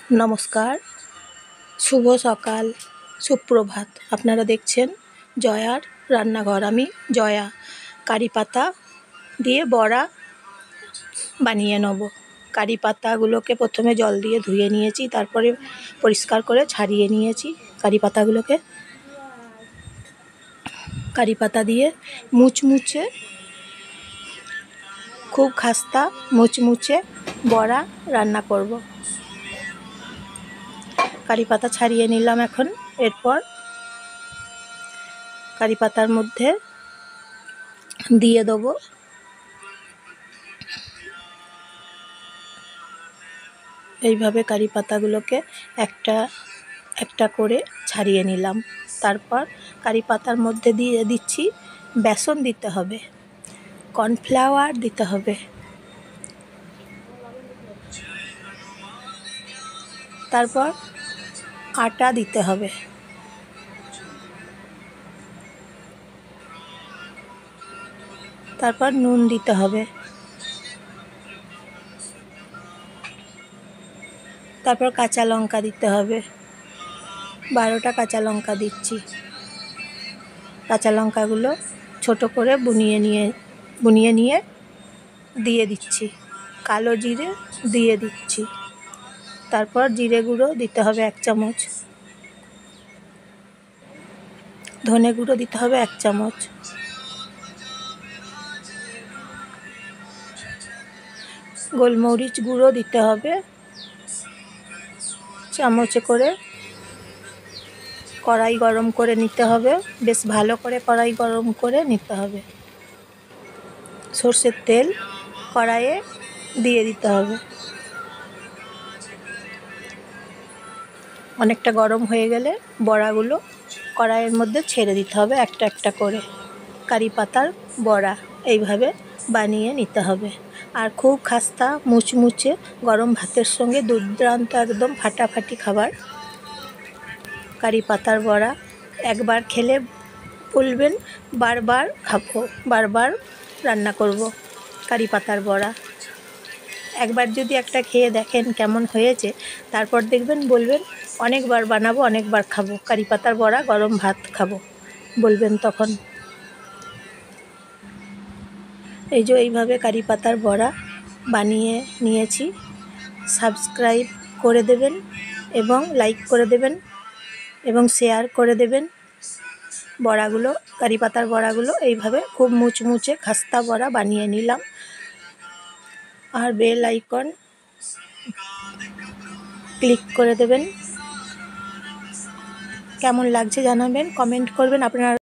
নমস্কার, শুভ সকাল, সুপ্রভাত। আপনারা দেখছেন জয়ার রান্নাঘর। আমি জয়া। কারি পাতা দিয়ে বড়া বানিয়ে নেব। কারি পাতাগুলোকে প্রথমে জল দিয়ে ধুয়ে নিয়েছি, তারপরে পরিষ্কার করে ছাড়িয়ে নিয়েছি কারি পাতাগুলোকে। কারি পাতা দিয়ে মুচমুচে, খুব খাস্তা মুচমুচে বড়া রান্না করব। কারি পাতা ছাড়িয়ে নিলাম এখন। এরপর কারি পাতার মধ্যে দিয়ে দেবো এইভাবে কারি পাতাগুলোকে একটা একটা করে ছাড়িয়ে নিলাম। তারপর কারি পাতার মধ্যে দিয়ে দিচ্ছি বেসন দিতে হবে, কর্নফ্লাওয়ার দিতে হবে, তারপর আটা দিতে হবে, তারপর নুন দিতে হবে, তারপর কাঁচা লঙ্কা দিতে হবে। 12টা কাঁচা লঙ্কা দিচ্ছি। কাঁচা লঙ্কাগুলো ছোট করে বুনিয়ে নিয়ে দিয়ে দিচ্ছি। কালো জিরে দিয়ে দিচ্ছি। তারপর জিরে গুঁড়ো দিতে হবে 1 চামচ, ধনে গুঁড়ো দিতে হবে 1 চামচ, গোলমরিচ গুঁড়ো দিতে হবে চামচে করে। কড়াই গরম করে নিতে হবে, বেশ ভালো করে কড়াই গরম করে নিতে হবে। সরষের তেল কড়াইয়ে দিয়ে দিতে হবে। অনেকটা গরম হয়ে গেলে বড়াগুলো কড়াইয়ের মধ্যে ছেড়ে দিতে হবে একটা একটা করে। কারি পাতার বড়া এইভাবে বানিয়ে নিতে হবে। আর খুব খাস্তা মুচমুচে গরম ভাতের সঙ্গে দুর্দান্ত একদম ফাটাফাটি খাবার কারি পাতার বড়া। একবার খেলে বলবেন বারবার খাবো, বারবার রান্না করব কারি পাতার বড়া। একবার যদি একটা খেয়ে দেখেন কেমন হয়েছে, তারপর দেখবেন বলবেন অনেকবার বানাবো, অনেকবার খাবো কারি পাতার বড়া, গরম ভাত খাবো বলবেন তখন। এই যে এইভাবে কারি পাতার বড়া বানিয়ে নিয়েছি। সাবস্ক্রাইব করে দেবেন এবং লাইক করে দেবেন এবং শেয়ার করে দেবেন। বড়াগুলো, কারি পাতার বড়াগুলো এইভাবে খুব মুচমুচে খাস্তা বড়া বানিয়ে নিলাম। আর বেল আইকন ক্লিক করে দেবেন। কেমন লাগছে জানাবেন, কমেন্ট করবেন আপনারা।